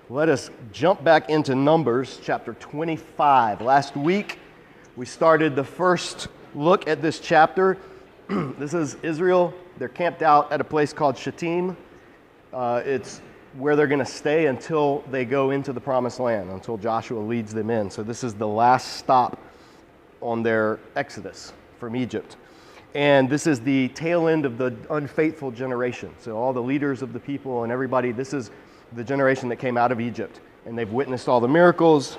Let us jump back into Numbers chapter 25. Last week, we started the first look at this chapter. This is Israel. They're camped out at a place called Shittim. It's where they're going to stay until they go into the promised land, until Joshua leads them in. So this is the last stop on their exodus from Egypt. And this is the tail end of the unfaithful generation. So all the leaders of the people and everybody, this is the generation that came out of Egypt. And they've witnessed all the miracles.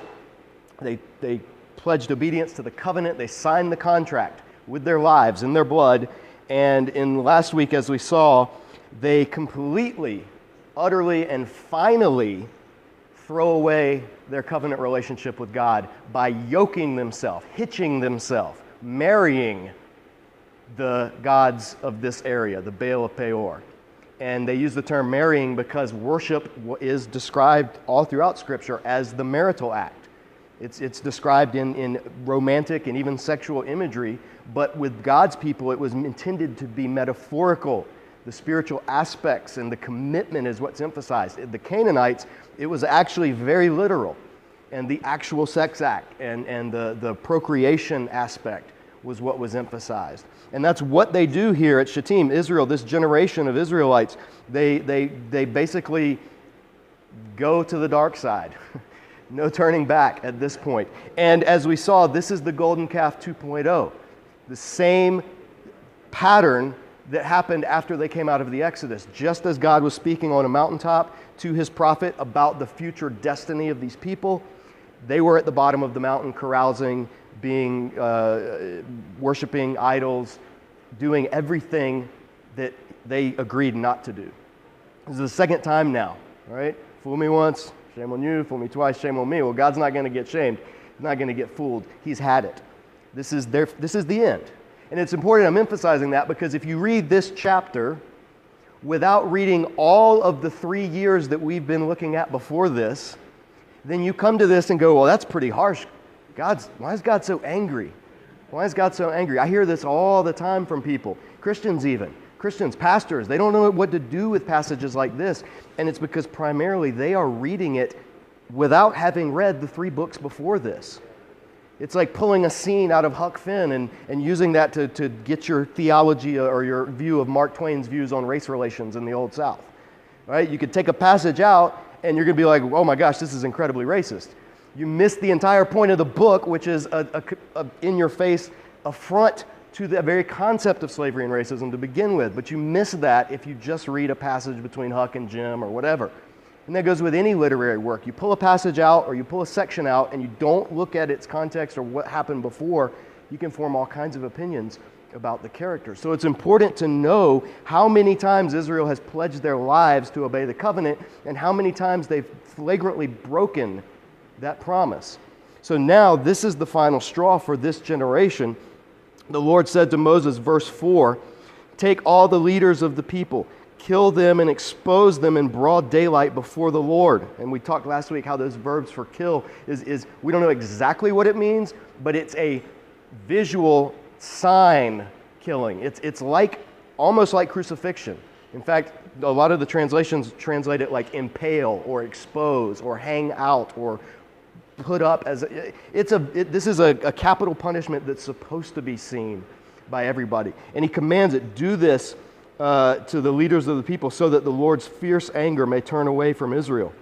They pledged obedience to the covenant. They signed the contract with their lives and their blood. And in last week, as we saw, they completely, utterly, and finally throw away their covenant relationship with God by yoking themselves, hitching themselves, marrying the gods of this area, the Baal of Peor. And they use the term marrying because worship is described all throughout Scripture as the marital act. It's described in romantic and even sexual imagery, but with God's people it was intended to be metaphorical. The spiritual aspects and the commitment is what's emphasized. The Canaanites, it was actually very literal. And the actual sex act and the procreation aspect was what was emphasized. And that's what they do here at Shittim. Israel, this generation of Israelites, they basically go to the dark side. No turning back at this point. And as we saw, this is the golden calf 2.0. The same pattern that happened after they came out of the Exodus. Just as God was speaking on a mountaintop to his prophet about the future destiny of these people, they were at the bottom of the mountain carousing, worshiping idols, doing everything that they agreed not to do. This is the second time now, right? Fool me once, shame on you. Fool me twice, shame on me. Well, God's not going to get shamed. He's not going to get fooled. He's had it. This is the end. And it's important I'm emphasizing that because if you read this chapter without reading all of the 3 years that we've been looking at before this, then you come to this and go, well, that's pretty harsh. Why is God so angry? Why is God so angry? I hear this all the time from people, Christians even. Christians, pastors, they don't know what to do with passages like this. And it's because primarily they are reading it without having read the 3 books before this. It's like pulling a scene out of Huck Finn and using that to get your theology or your view of Mark Twain's views on race relations in the Old South. Right? You could take a passage out and you're going to be like, oh my gosh, this is incredibly racist. You miss the entire point of the book, which is a in-your-face affront to the very concept of slavery and racism to begin with. But you miss that if you just read a passage between Huck and Jim or whatever. And that goes with any literary work. You pull a passage out or you pull a section out and you don't look at its context or what happened before, you can form all kinds of opinions about the character. So it's important to know how many times Israel has pledged their lives to obey the covenant and how many times they've flagrantly broken that promise. So now this is the final straw for this generation. The Lord said to Moses, verse 4, take all the leaders of the people, kill them and expose them in broad daylight before the Lord. And we talked last week how those verbs for kill is we don't know exactly what it means, but it's a visual sign killing. It's like almost like crucifixion. In fact, a lot of the translations translate it like impale or expose or hang out or put up as this is a capital punishment that's supposed to be seen by everybody. And he commands it, do this to the leaders of the people so that the Lord's fierce anger may turn away from Israel.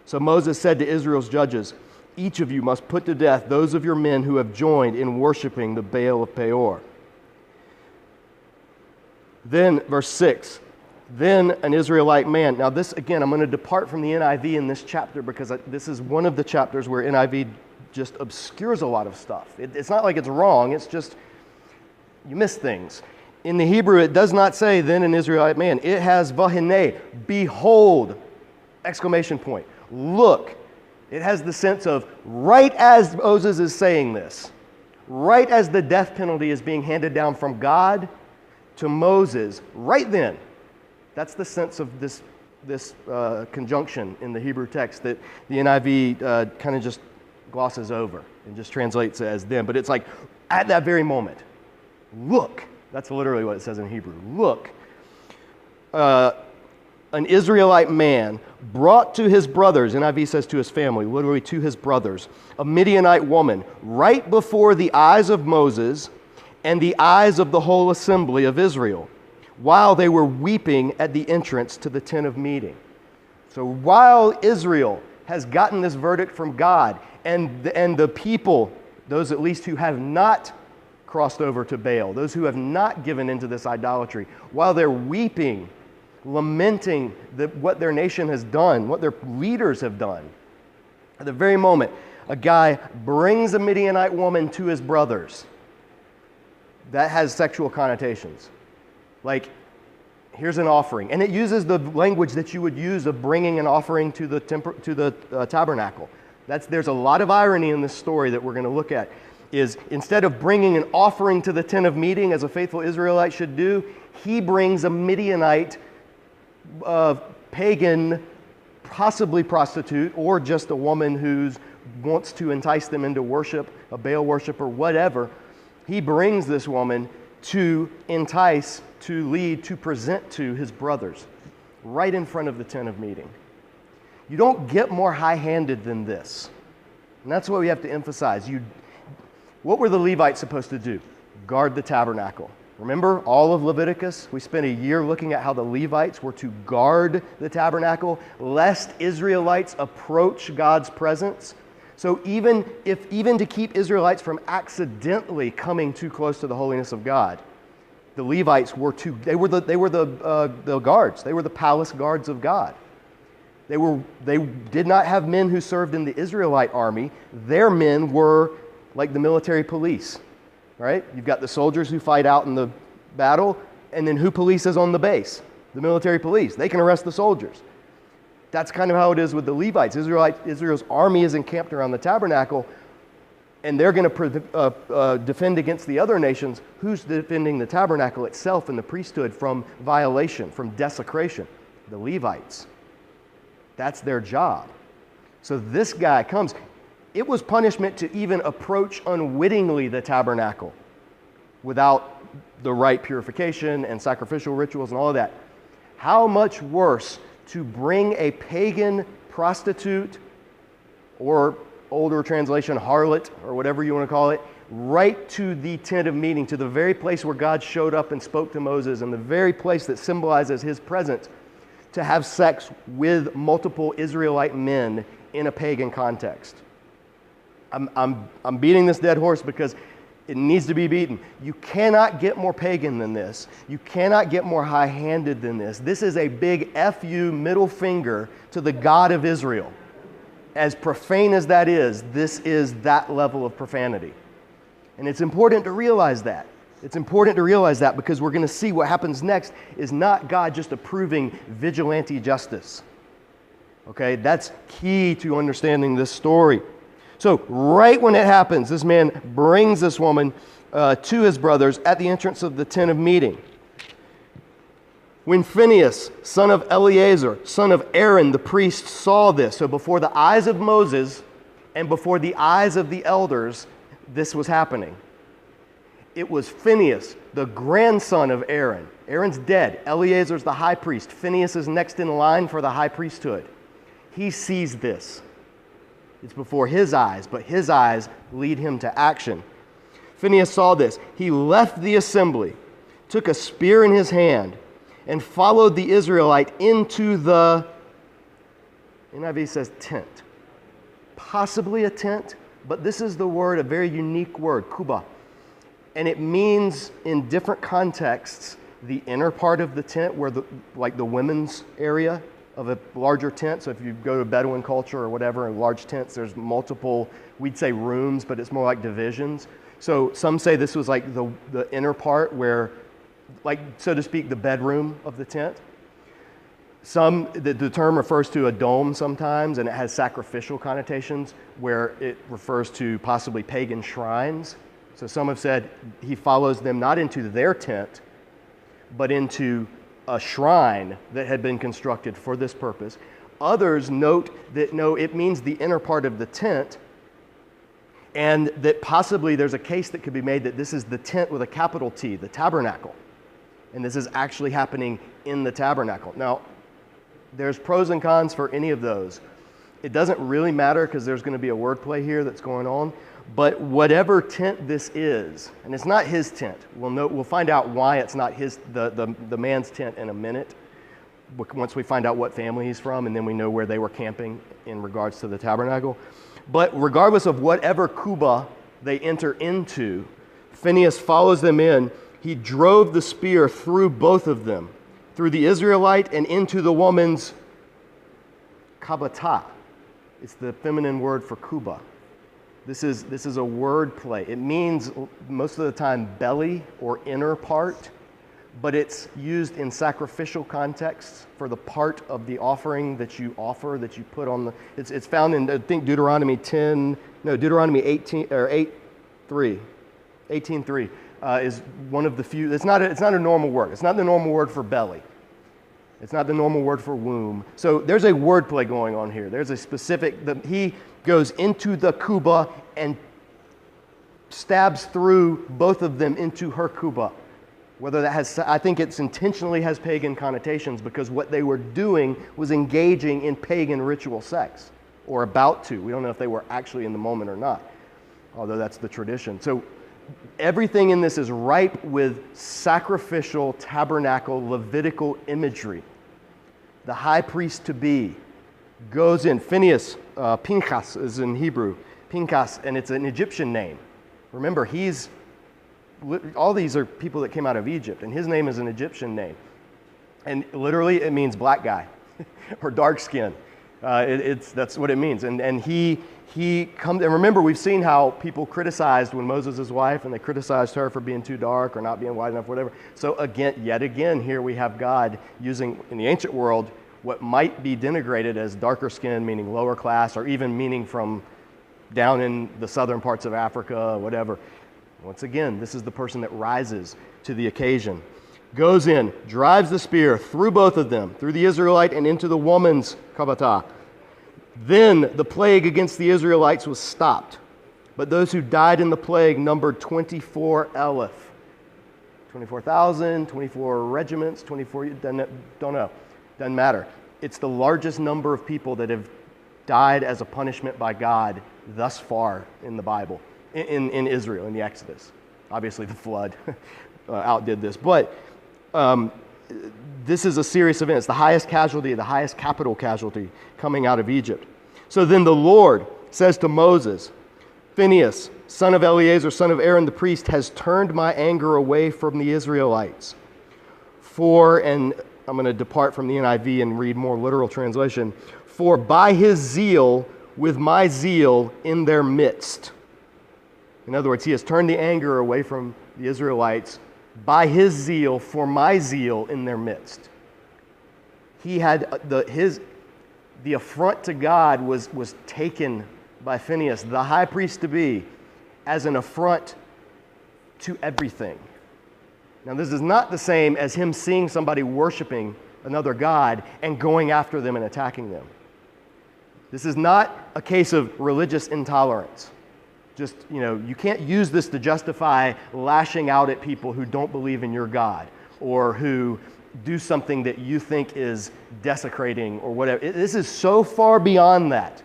So Moses said to Israel's judges, each of you must put to death those of your men who have joined in worshiping the Baal of Peor. Then, verse 6, then an Israelite man. Now this, again, I'm going to depart from the NIV in this chapter because this is one of the chapters where NIV just obscures a lot of stuff. It's not like it's wrong, it's just you miss things. In the Hebrew, it does not say, then an Israelite man. It has vahine, behold, exclamation point. Look. It has the sense of right as Moses is saying this, right as the death penalty is being handed down from God to Moses, right then. That's the sense of this conjunction in the Hebrew text that the NIV kind of just glosses over and just translates as then. But it's like at that very moment, look. That's literally what it says in Hebrew. Look. an Israelite man brought to his brothers, NIV says to his family, literally to his brothers, a Midianite woman, right before the eyes of Moses and the eyes of the whole assembly of Israel, while they were weeping at the entrance to the tent of meeting. So while Israel has gotten this verdict from God, and the people, those at least who have not crossed over to Baal, those who have not given into this idolatry, while they're weeping, lamenting what their nation has done, what their leaders have done, at the very moment, a guy brings a Midianite woman to his brothers. That has sexual connotations. Like, here's an offering. And it uses the language that you would use of bringing an offering to the tabernacle. There's a lot of irony in this story that we're going to look at. Is instead of bringing an offering to the tent of meeting as a faithful Israelite should do, he brings a Midianite pagan, possibly prostitute, or just a woman who wants to entice them into worship, a Baal worship or whatever. He brings this woman to entice, to lead, to present to his brothers right in front of the tent of meeting. You don't get more high-handed than this. And that's what we have to emphasize. What were the Levites supposed to do? Guard the tabernacle. Remember all of Leviticus? We spent a year looking at how the Levites were to guard the tabernacle, lest Israelites approach God's presence. So even to keep Israelites from accidentally coming too close to the holiness of God, the Levites were the guards. They were the palace guards of God. They did not have men who served in the Israelite army. Their men were like the military police, right? You've got the soldiers who fight out in the battle, and then who polices on the base? The military police. They can arrest the soldiers. That's kind of how it is with the Levites. Israel's army is encamped around the tabernacle, and they're going to defend against the other nations. Who's defending the tabernacle itself and the priesthood from violation, from desecration? The Levites. That's their job. So this guy comes. It was punishment to even approach unwittingly the tabernacle without the right purification and sacrificial rituals and all of that. How much worse to bring a pagan prostitute, or older translation, harlot, or whatever you want to call it, right to the tent of meeting, to the very place where God showed up and spoke to Moses, and the very place that symbolizes his presence, to have sex with multiple Israelite men in a pagan context. I'm beating this dead horse because it needs to be beaten. You cannot get more pagan than this. You cannot get more high-handed than this. This is a big F-U middle finger to the God of Israel. As profane as that is, this is that level of profanity. And it's important to realize that. It's important to realize that because we're going to see what happens next is not God just approving vigilante justice. Okay, that's key to understanding this story. So right when it happens, this man brings this woman to his brothers at the entrance of the tent of meeting. When Phinehas, son of Eleazar, son of Aaron, the priest, saw this, so before the eyes of Moses and before the eyes of the elders, this was happening. It was Phinehas, the grandson of Aaron. Aaron's dead. Eleazar's the high priest. Phinehas is next in line for the high priesthood. He sees this. It's before his eyes, but his eyes lead him to action. Phinehas saw this. He left the assembly, took a spear in his hand, and followed the Israelite into the, NIV says tent. Possibly a tent, but this is the word, a very unique word, kuba. And it means in different contexts, the inner part of the tent where like the women's area of a larger tent. So if you go to Bedouin culture or whatever, in large tents, there's multiple, we'd say rooms, but it's more like divisions. So some say this was like the inner part where, like, so to speak, the bedroom of the tent. The term refers to a dome sometimes, and it has sacrificial connotations where it refers to possibly pagan shrines. So some have said he follows them not into their tent, but into a shrine that had been constructed for this purpose. Others note that no, it means the inner part of the tent, and that possibly there's a case that could be made that this is the tent with a capital T, the tabernacle. And this is actually happening in the tabernacle. Now, There's pros and cons for any of those. It doesn't really matter because there's going to be a wordplay here that's going on. But whatever tent this is, and it's not his tent. We'll find out why it's not the man's tent in a minute, once we find out what family he's from, and then we know where they were camping in regards to the tabernacle. But regardless of whatever kuba they enter into, Phinehas follows them in. He drove the spear through both of them, through the Israelite and into the woman's kabata. It's the feminine word for kuba. This is a word play. It means most of the time belly or inner part, but it's used in sacrificial contexts for the part of the offering that you offer, that you put on the. It's found in, I think, Deuteronomy 18 or 8:3. 18:3 is one of the few. It's not a normal word. It's not the normal word for belly. It's not the normal word for womb. So there's a wordplay going on here. There's a specific, he goes into the kuba and stabs through both of them into her kuba. Whether that has, I think it's intentionally has pagan connotations because what they were doing was engaging in pagan ritual sex, or about to. We don't know if they were actually in the moment or not, although that's the tradition. So everything in this is ripe with sacrificial, tabernacle, Levitical imagery. The high priest to be goes in. Phinehas, Pinchas is in Hebrew, Pinchas, and it's an Egyptian name. Remember, all these are people that came out of Egypt, and his name is an Egyptian name. And literally it means black guy or dark skin. That's what it means. And he comes, and remember, we've seen how people criticized when Moses' wife, and they criticized her for being too dark or not being white enough, whatever. So yet again, here we have God using, in the ancient world, what might be denigrated as darker skin, meaning lower class, or even meaning from down in the southern parts of Africa, whatever. Once again, this is the person that rises to the occasion. Goes in, drives the spear through both of them, through the Israelite and into the woman's kabata. Then the plague against the Israelites was stopped. But those who died in the plague numbered 24 elef. 24,000, 24 regiments, 24, don't know. Doesn't matter. It's the largest number of people that have died as a punishment by God thus far in the Bible, in Israel, in the Exodus. Obviously the flood outdid this. But this is a serious event. It's the highest casualty, the highest capital casualty coming out of Egypt. So then the Lord says to Moses, Phinehas, son of Eleazar, son of Aaron the priest, has turned my anger away from the Israelites. And I'm going to depart from the NIV and read more literal translation. For by his zeal, with my zeal in their midst. In other words, he has turned the anger away from the Israelites by his zeal for my zeal in their midst. He had the affront to God was taken by Phinehas, the high priest to be, as an affront to everything. Now, this is not the same as him seeing somebody worshiping another god and going after them and attacking them. This is not a case of religious intolerance. Just, you can't use this to justify lashing out at people who don't believe in your God or who do something that you think is desecrating or whatever. This is so far beyond that.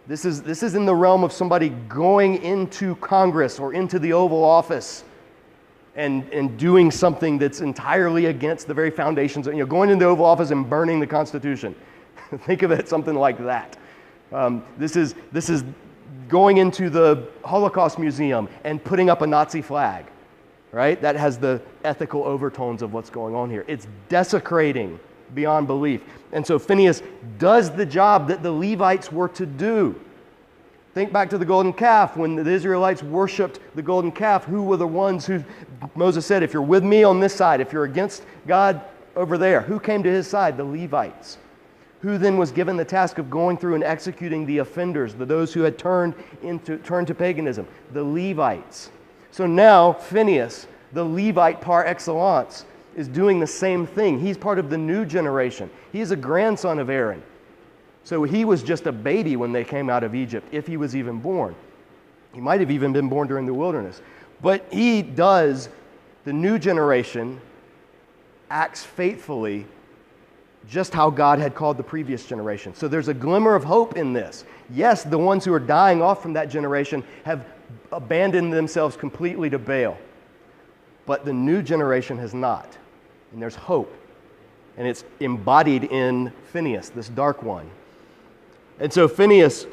This is in the realm of somebody going into Congress or into the Oval Office and doing something that's entirely against the very foundations. Going into the Oval Office and burning the Constitution. Think of it something like that. This is going into the Holocaust Museum and putting up a Nazi flag, right? That has the ethical overtones of what's going on here. It's desecrating beyond belief. And so Phinehas does the job that the Levites were to do. Think back to the golden calf. When the Israelites worshipped the golden calf, who were the ones who Moses said, if you're with me on this side, if you're against God over there, who came to his side? The Levites. Who then was given the task of going through and executing the offenders, those who had turned to paganism? The Levites. So now Phinehas, the Levite par excellence, is doing the same thing. He's part of the new generation. He's a grandson of Aaron. So he was just a baby when they came out of Egypt, if he was even born. He might have even been born during the wilderness. But he does, the new generation acts faithfully just how God had called the previous generation. So there's a glimmer of hope in this. Yes, the ones who are dying off from that generation have abandoned themselves completely to Baal, but the new generation has not. And there's hope. And it's embodied in Phinehas, this dark one. And so Phinehas,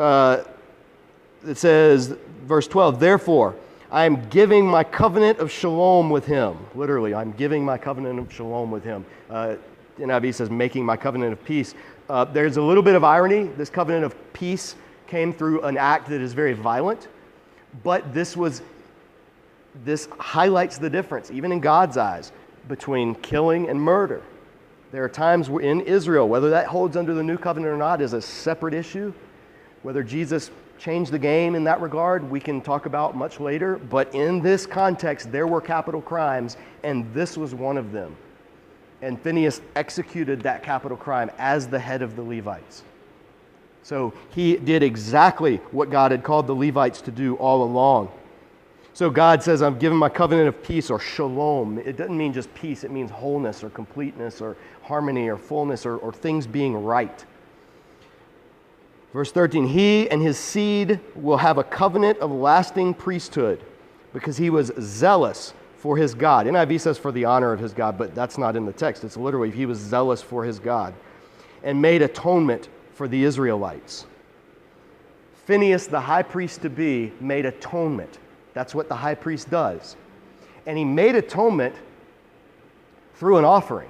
it says, verse 12, therefore, I am giving my covenant of shalom with him. Literally, I'm giving my covenant of shalom with him. NIV says, making my covenant of peace. There's a little bit of irony. This covenant of peace came through an act that is very violent, but this highlights the difference, even in God's eyes, between killing and murder. There are times in Israel, whether that holds under the new covenant or not is a separate issue. Whether Jesus changed the game in that regard, we can talk about much later. But in this context, there were capital crimes, and this was one of them. And Phinehas executed that capital crime as the head of the Levites. So he did exactly what God had called the Levites to do all along. So God says, I'm giving my covenant of peace, or shalom. It doesn't mean just peace. It means wholeness or completeness or harmony or fullness or things being right. Verse 13, he and his seed will have a covenant of lasting priesthood because he was zealous for his God. NIV says for the honor of his God, but that's not in the text. It's literally he was zealous for his God and made atonement for the Israelites. Phinehas, the high priest to be, made atonement. That's what the high priest does. And he made atonement through an offering.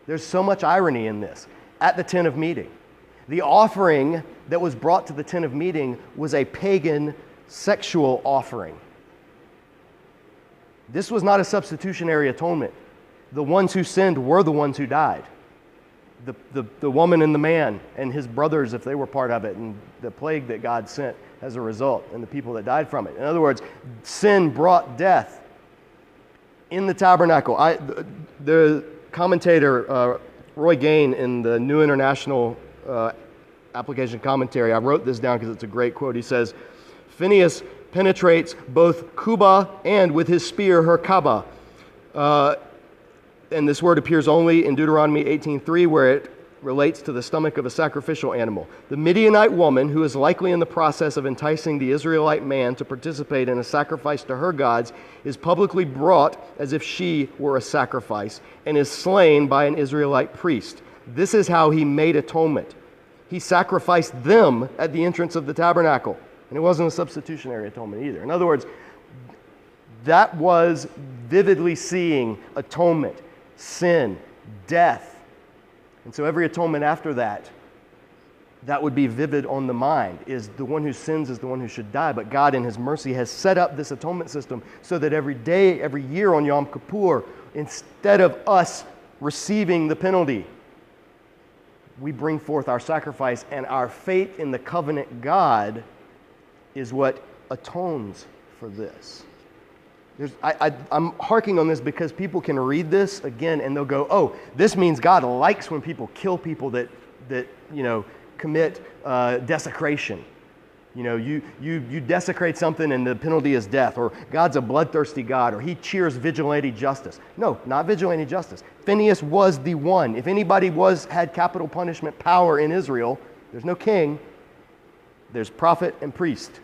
There's so much irony in this. At the tent of meeting, the offering that was brought to the tent of meeting was a pagan sexual offering. This was not a substitutionary atonement. The ones who sinned were the ones who died. The woman and the man and his brothers, if they were part of it, and the plague that God sent as a result, and the people that died from it. In other words, sin brought death in the tabernacle. The commentator, Roy Gain, in the New International Application Commentary, I wrote this down because it's a great quote. He says, Phinehas penetrates both Kuba and with his spear her Kaaba. And this word appears only in Deuteronomy 18:3, where it relates to the stomach of a sacrificial animal. The Midianite woman, who is likely in the process of enticing the Israelite man to participate in a sacrifice to her gods, is publicly brought as if she were a sacrifice and is slain by an Israelite priest. This is how he made atonement. He sacrificed them at the entrance of the tabernacle. And it wasn't a substitutionary atonement either. In other words, that was vividly seeing atonement, sin, death. And so every atonement after that would be vivid on the mind, is the one who sins is the one who should die. But God in his mercy has set up this atonement system so that every day, every year on Yom Kippur, instead of us receiving the penalty, we bring forth our sacrifice, and our faith in the covenant God is what atones for this. I'm harking on this because people can read this again and they'll go, oh, this means God likes when people kill people that commit desecration. You desecrate something and the penalty is death, or God's a bloodthirsty God, or he cheers vigilante justice. No, not vigilante justice. Phinehas was the one. If anybody had capital punishment power in Israel, there's no king, there's prophet and priest.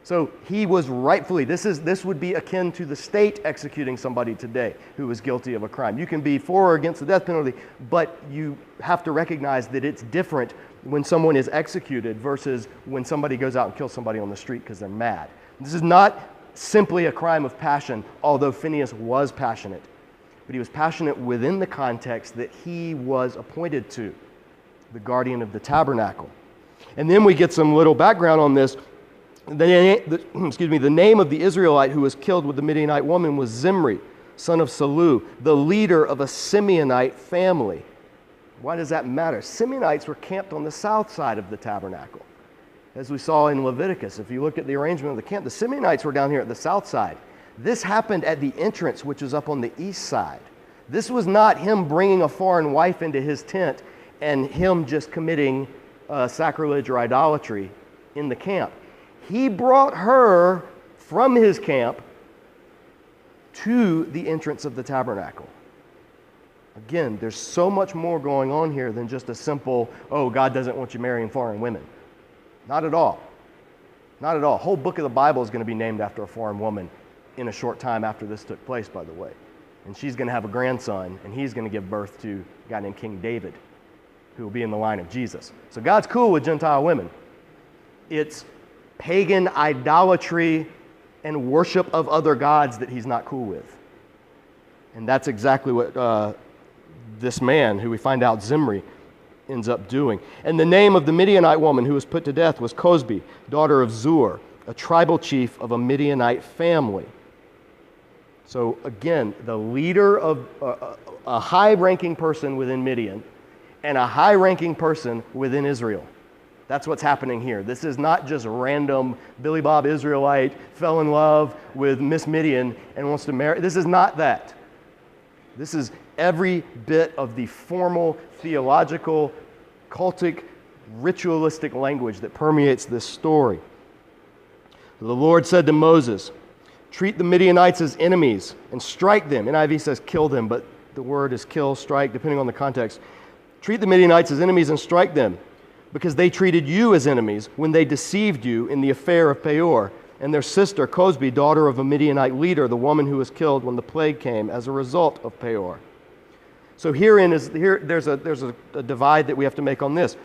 So he was rightfully, this would be akin to the state executing somebody today who was guilty of a crime. You can be for or against the death penalty, but you have to recognize that it's different when someone is executed versus when somebody goes out and kills somebody on the street because they're mad. This is not simply a crime of passion, although Phinehas was passionate. But he was passionate within the context that he was appointed to, the guardian of the tabernacle. And then we get some little background on this. The name of the Israelite who was killed with the Midianite woman was Zimri, son of Salu, the leader of a Simeonite family. Why does that matter? Simeonites were camped on the south side of the tabernacle. As we saw in Leviticus, if you look at the arrangement of the camp, the Simeonites were down here at the south side. This happened at the entrance, which is up on the east side. This was not him bringing a foreign wife into his tent and him just committing sacrilege or idolatry in the camp. He brought her from his camp to the entrance of the tabernacle. Again, there's so much more going on here than just a simple, oh, God doesn't want you marrying foreign women. Not at all. Not at all. A whole book of the Bible is going to be named after a foreign woman in a short time after this took place, by the way. And she's going to have a grandson, and he's going to give birth to a guy named King David, who will be in the line of Jesus. So God's cool with Gentile women. It's pagan idolatry and worship of other gods that he's not cool with. And that's exactly what this man, who we find out Zimri, ends up doing. And the name of the Midianite woman who was put to death was Cosbi, daughter of Zur, a tribal chief of a Midianite family. So again, the leader of a high-ranking person within Midian and a high-ranking person within Israel. That's what's happening here. This is not just random Billy Bob Israelite fell in love with Miss Midian and wants to marry. This is not that. This is every bit of the formal, theological, cultic, ritualistic language that permeates this story. The Lord said to Moses, treat the Midianites as enemies and strike them. NIV says kill them, but the word is kill, strike, depending on the context. Treat the Midianites as enemies and strike them, because they treated you as enemies when they deceived you in the affair of Peor, and their sister Cosbi, daughter of a Midianite leader, the woman who was killed when the plague came as a result of Peor. So there's a divide that we have to make on this.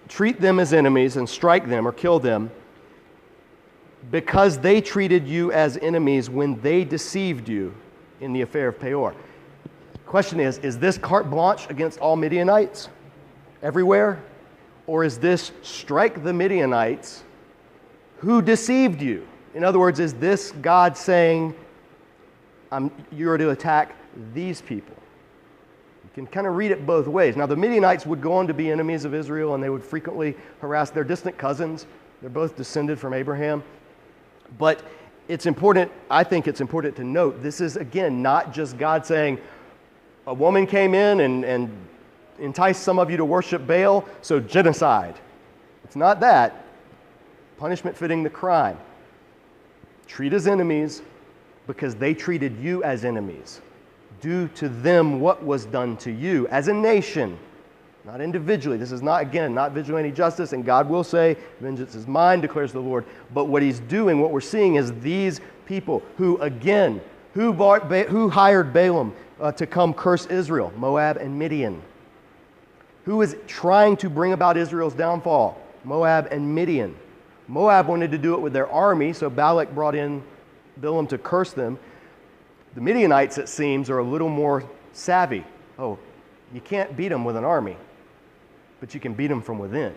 Treat them as enemies and strike them or kill them because they treated you as enemies when they deceived you in the affair of Peor. Question is this carte blanche against all Midianites everywhere? Or is this strike the Midianites who deceived you? In other words, is this God saying, you're to attack these people? You can kind of read it both ways. Now, the Midianites would go on to be enemies of Israel, and they would frequently harass their distant cousins. They're both descended from Abraham. But it's important, I think it's important to note, this is, again, not just God saying, a woman came in and enticed some of you to worship Baal, so genocide. It's not that. Punishment fitting the crime. Treat as enemies because they treated you as enemies. Do to them what was done to you as a nation, not individually. This is not, again, not vigilante justice, and God will say, vengeance is mine, declares the Lord. But what he's doing, what we're seeing is these people who, again, who hired Balaam to come curse Israel? Moab and Midian. Who is trying to bring about Israel's downfall? Moab and Midian. Moab wanted to do it with their army, so Balak brought in Balaam to curse them. The Midianites, it seems, are a little more savvy. Oh, you can't beat them with an army, but you can beat them from within.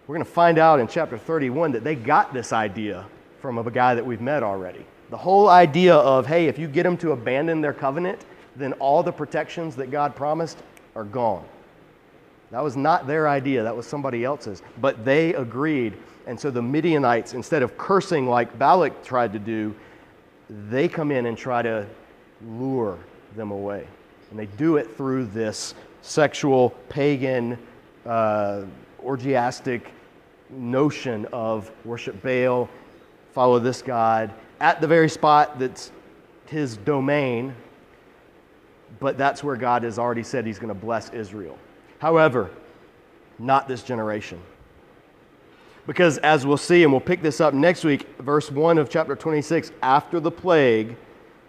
We're going to find out in chapter 31 that they got this idea from a guy that we've met already. The whole idea of, hey, if you get them to abandon their covenant, then all the protections that God promised are gone. That was not their idea. That was somebody else's. But they agreed. And so the Midianites, instead of cursing like Balak tried to do, they come in and try to lure them away. And they do it through this sexual, pagan, orgiastic notion of worship Baal, follow this god, at the very spot that's his domain, but that's where God has already said he's going to bless Israel. However, not this generation. Because as we'll see, and we'll pick this up next week, verse 1 of chapter 26, after the plague,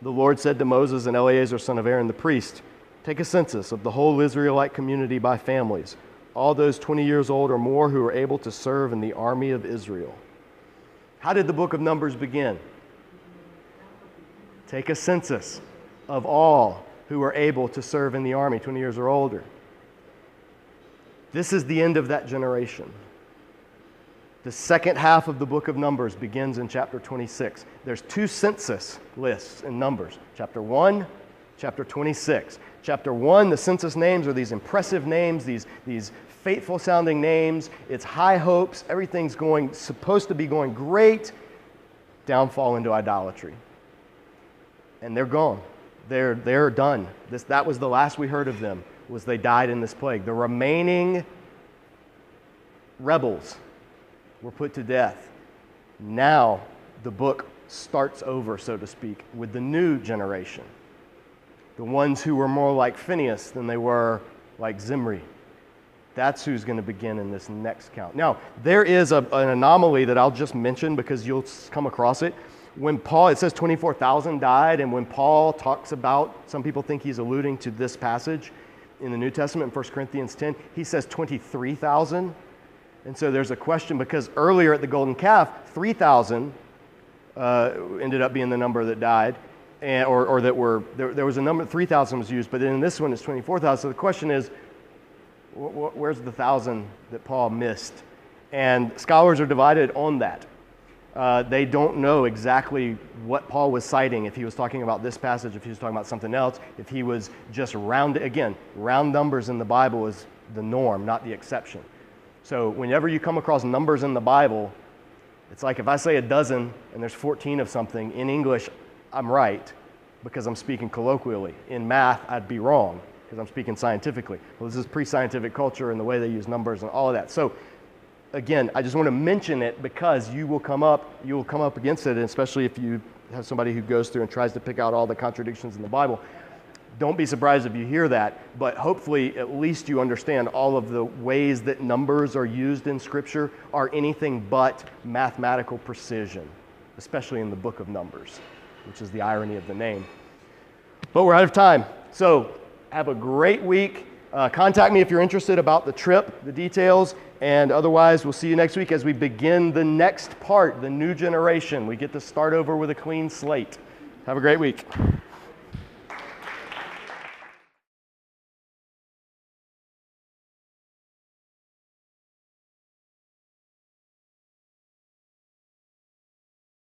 the Lord said to Moses and Eleazar, son of Aaron the priest, take a census of the whole Israelite community by families, all those 20 years old or more who are able to serve in the army of Israel. How did the book of Numbers begin? Take a census of all who are able to serve in the army, 20 years or older. This is the end of that generation. The second half of the book of Numbers begins in chapter 26. There's two census lists in Numbers, chapter 1, chapter 26. Chapter 1, the census names are these impressive names, these faithful sounding names. It's high hopes. Everything's supposed to be going great. Downfall into idolatry. And they're gone. They're done. That was the last we heard of them, was they died in this plague. The remaining rebels were put to death. Now the book starts over, so to speak, with the new generation. the ones who were more like Phineas than they were like Zimri. That's who's going to begin in this next count. Now, there is an anomaly that I'll just mention because you'll come across it. When Paul, it says 24,000 died, and when Paul talks about, some people think he's alluding to this passage in the New Testament in 1 Corinthians 10, he says 23,000. And so there's a question because earlier at the Golden Calf, 3,000 ended up being the number that died, and, or that were, there was a number, 3,000 was used, but then in this one it's 24,000. So the question is, where's the 1,000 that Paul missed? And scholars are divided on that. They don't know exactly what Paul was citing, if he was talking about this passage, if he was talking about something else, if he was just round numbers in the Bible is the norm, not the exception. So whenever you come across numbers in the Bible, it's like if I say a dozen and there's 14 of something, in English, I'm right because I'm speaking colloquially. In math, I'd be wrong because I'm speaking scientifically. Well, this is pre-scientific culture and the way they use numbers and all of that. So again, I just want to mention it because you will come up against it, and especially if you have somebody who goes through and tries to pick out all the contradictions in the Bible. Don't be surprised if you hear that, but hopefully at least you understand all of the ways that numbers are used in Scripture are anything but mathematical precision, especially in the book of Numbers, which is the irony of the name. But we're out of time, so have a great week. Contact me if you're interested about the trip, the details, and otherwise we'll see you next week as we begin the next part, the new generation. We get to start over with a clean slate. Have a great week.